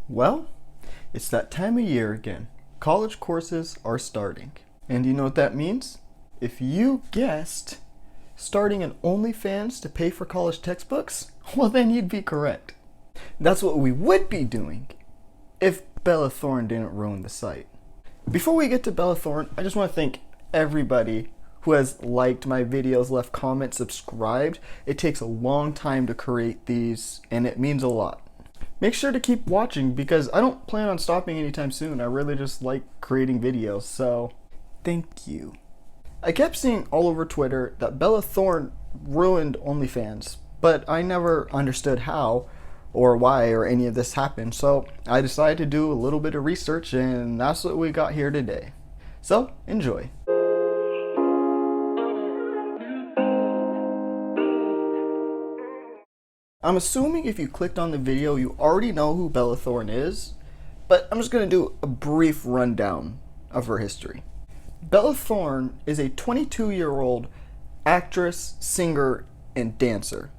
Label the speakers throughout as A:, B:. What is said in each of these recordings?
A: Well, it's that time of year again. College courses are starting. And you know what that means? If you guessed starting an OnlyFans to pay for college textbooks, well then you'd be correct. That's what we would be doing if Bella Thorne didn't ruin the site. Before we get to Bella Thorne, I just want to thank everybody who has liked my videos, left comments, subscribed. It takes a long time to create these and it means a lot. Make sure to keep watching because I don't plan on stopping anytime soon. I really just like creating videos, so thank you. I kept seeing all over Twitter that Bella Thorne ruined OnlyFans, but I never understood how or why or any of this happened, so I decided to do a little bit of research and that's what we got here today. So, enjoy. I'm assuming if you clicked on the video, you already know who Bella Thorne is, but I'm just going to do a brief rundown of her history. Bella Thorne is a 22-year-old actress, singer, and dancer.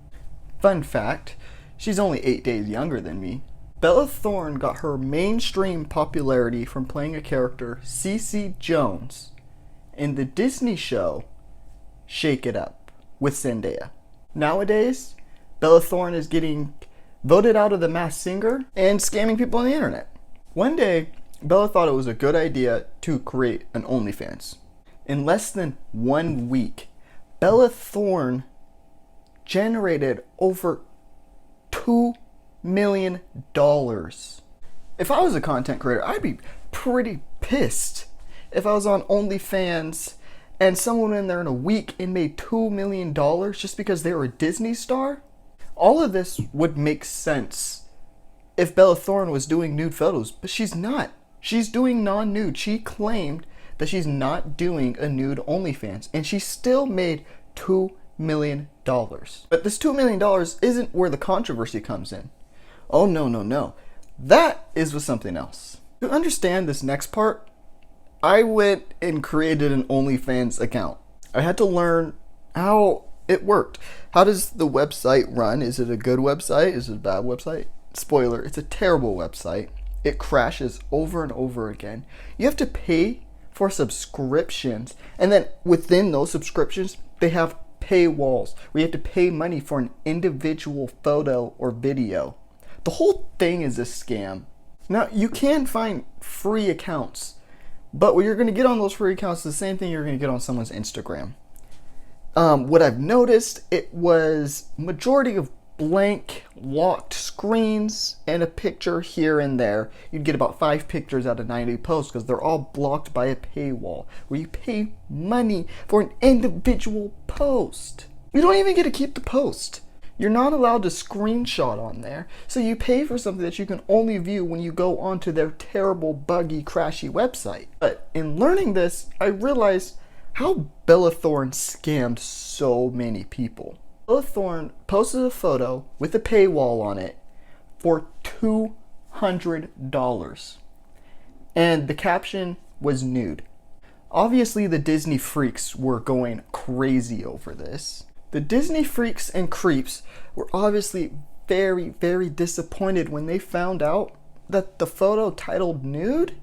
A: Fun fact, she's only 8 days younger than me. Bella Thorne got her mainstream popularity from playing a character, Cece Jones, in the Disney show Shake It Up with Zendaya. Nowadays, Bella Thorne is getting voted out of The Masked Singer and scamming people on the internet. One day, Bella thought it was a good idea to create an OnlyFans. In less than 1 week, Bella Thorne generated over $2 million. If I was a content creator, I'd be pretty pissed if I was on OnlyFans and someone went in there in a week and made $2 million just because they were a Disney star. All of this would make sense if Bella Thorne was doing nude photos, but she's not. She's doing non-nude. She claimed that she's not doing a nude OnlyFans, and she still made $2 million. But this $2 million isn't where the controversy comes in. Oh, no. That is with something else. To understand this next part, I went and created an OnlyFans account. I had to learn how it worked. How does the website run? Is it a good website? Is it a bad website? Spoiler, it's a terrible website. It crashes over and over again. You have to pay for subscriptions, and then within those subscriptions, they have paywalls where you have to pay money for an individual photo or video. The whole thing is a scam. Now, you can find free accounts, but what you're going to get on those free accounts is the same thing you're going to get on someone's Instagram. What I've noticed, it was majority of blank locked screens and a picture here and there. You'd get about 5 pictures out of 90 posts because they're all blocked by a paywall where you pay money for an individual post. You don't even get to keep the post. You're not allowed to screenshot on there, so you pay for something that you can only view when you go onto their terrible, buggy, crashy website. But in learning this, I realized how Bella Thorne scammed so many people. Bella Thorne posted a photo with a paywall on it for $200. And the caption was nude. Obviously, the Disney freaks were going crazy over this. The Disney freaks and creeps were obviously very, very disappointed when they found out that the photo titled nude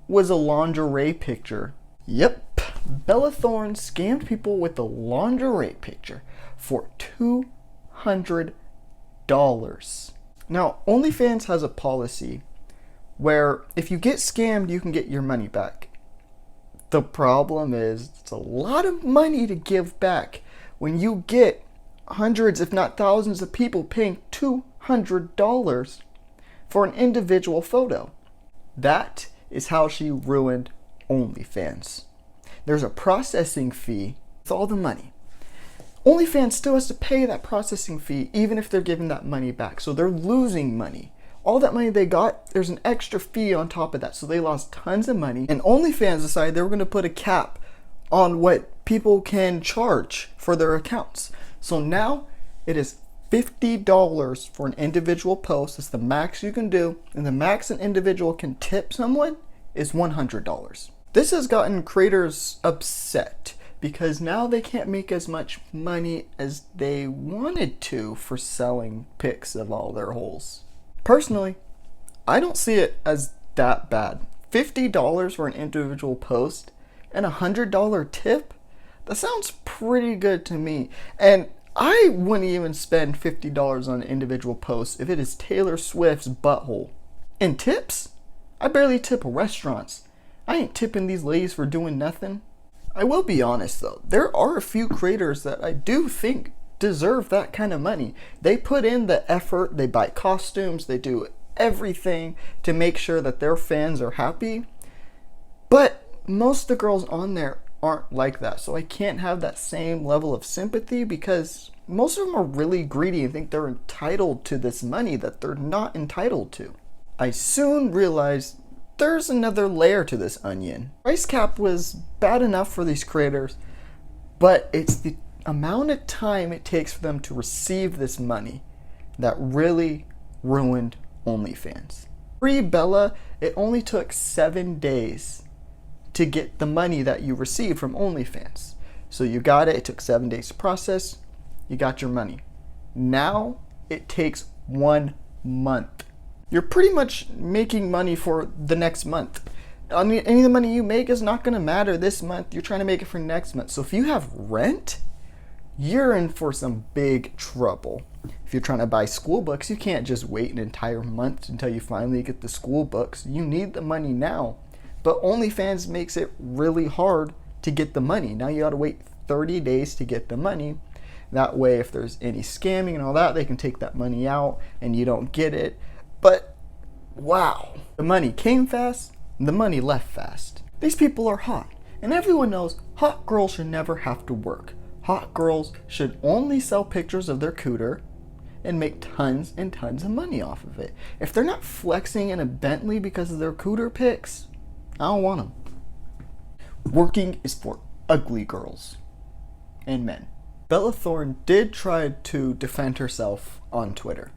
A: was a lingerie picture. Yep. Bella Thorne scammed people with the lingerie picture for $200. Now, OnlyFans has a policy where if you get scammed, you can get your money back. The problem is it's a lot of money to give back when you get hundreds, if not thousands of people paying $200 for an individual photo. That is how she ruined OnlyFans. There's a processing fee with all the money. OnlyFans still has to pay that processing fee even if they're giving that money back. So they're losing money. All that money they got, there's an extra fee on top of that. So they lost tons of money. And OnlyFans decided they were going to put a cap on what people can charge for their accounts. So now it is $50 for an individual post. It's the max you can do. And the max an individual can tip someone is $100. This has gotten creators upset because now they can't make as much money as they wanted to for selling pics of all their holes. Personally, I don't see it as that bad. $50 for an individual post and a $100 tip? That sounds pretty good to me. And I wouldn't even spend $50 on an individual post if it is Taylor Swift's butthole. And tips? I barely tip restaurants. I ain't tipping these ladies for doing nothing. I will be honest though, there are a few creators that I do think deserve that kind of money. They put in the effort, they buy costumes, they do everything to make sure that their fans are happy. But most of the girls on there aren't like that, so I can't have that same level of sympathy because most of them are really greedy and think they're entitled to this money that they're not entitled to. I soon realized there's another layer to this onion. Price cap was bad enough for these creators, but it's the amount of time it takes for them to receive this money that really ruined OnlyFans. Pre-Bella, it only took 7 days to get the money that you received from OnlyFans. So you got it took 7 days to process, you got your money. Now it takes 1 month. You're pretty much making money for the next month. Any of the money you make is not going to matter this month. You're trying to make it for next month. So if you have rent, you're in for some big trouble. If you're trying to buy school books, you can't just wait an entire month until you finally get the school books. You need the money now. But OnlyFans makes it really hard to get the money. Now you got to wait 30 days to get the money. That way, if there's any scamming and all that, they can take that money out and you don't get it. But wow, the money came fast, the money left fast. These people are hot, and everyone knows hot girls should never have to work. Hot girls should only sell pictures of their cooter and make tons and tons of money off of it. If they're not flexing in a Bentley because of their cooter pics, I don't want them. Working is for ugly girls and men. Bella Thorne did try to defend herself on Twitter.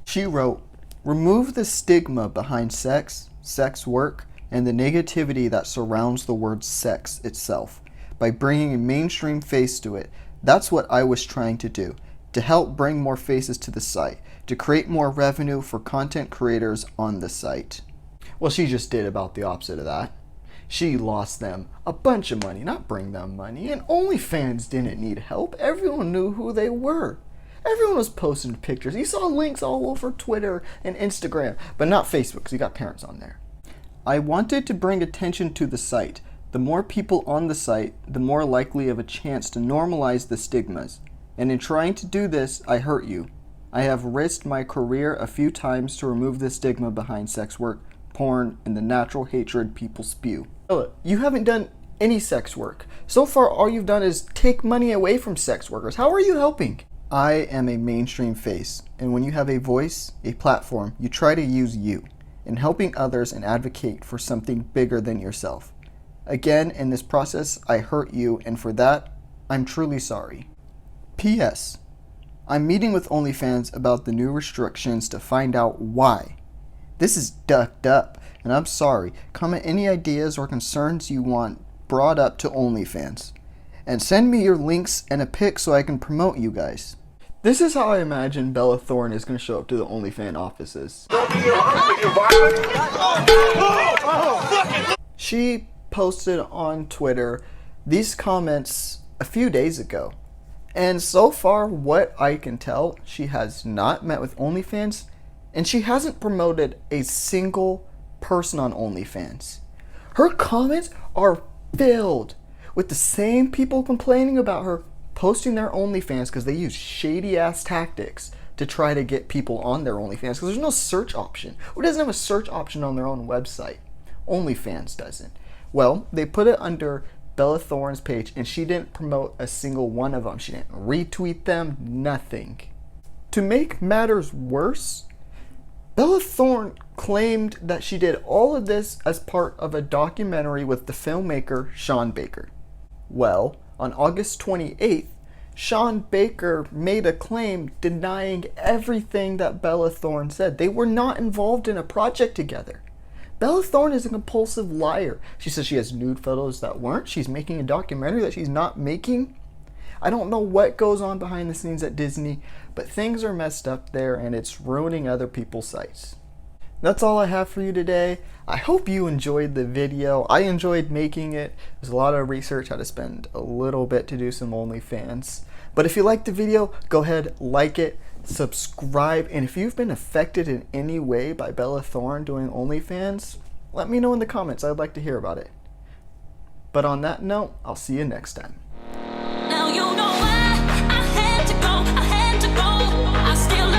A: She wrote, "Remove the stigma behind sex, sex work, and the negativity that surrounds the word sex itself by bringing a mainstream face to it. That's what I was trying to do, to help bring more faces to the site, to create more revenue for content creators on the site." Well, she just did about the opposite of that. She lost them a bunch of money, not bring them money, and OnlyFans didn't need help. Everyone knew who they were. Everyone was posting pictures. You saw links all over Twitter and Instagram, but not Facebook because you got parents on there. I wanted to bring attention to the site. The more people on the site, the more likely of a chance to normalize the stigmas. And in trying to do this, I hurt you. I have risked my career a few times to remove the stigma behind sex work, porn, and the natural hatred people spew. You haven't done any sex work. So far, all you've done is take money away from sex workers. How are you helping? I am a mainstream face, and when you have a voice, a platform, you try to use you in helping others and advocate for something bigger than yourself. Again, in this process, I hurt you, and for that, I'm truly sorry. P.S. I'm meeting with OnlyFans about the new restrictions to find out why. This is ducked up, and I'm sorry. Comment any ideas or concerns you want brought up to OnlyFans. And send me your links and a pic so I can promote you guys. This is how I imagine Bella Thorne is going to show up to the OnlyFans offices. She posted on Twitter these comments a few days ago. And so far, what I can tell, she has not met with OnlyFans, and she hasn't promoted a single person on OnlyFans. Her comments are filled with the same people complaining about her posting their OnlyFans because they use shady ass tactics to try to get people on their OnlyFans because there's no search option. Who doesn't have a search option on their own website? OnlyFans doesn't. Well, they put it under Bella Thorne's page and she didn't promote a single one of them. She didn't retweet them, nothing. To make matters worse, Bella Thorne claimed that she did all of this as part of a documentary with the filmmaker Sean Baker. Well, on August 28th, Sean Baker made a claim denying everything that Bella Thorne said. They were not involved in a project together. Bella Thorne is a compulsive liar. She says she has nude photos that weren't. She's making a documentary that she's not making. I don't know what goes on behind the scenes at Disney, but things are messed up there and it's ruining other people's sites. That's all I have for you today. I hope you enjoyed the video. I enjoyed making it. There's a lot of research. I had to spend a little bit to do some OnlyFans. But if you liked the video, go ahead, like it, subscribe, and if you've been affected in any way by Bella Thorne doing OnlyFans, let me know in the comments. I'd like to hear about it. But on that note, I'll see you next time.
B: Now you know why I had to go, I still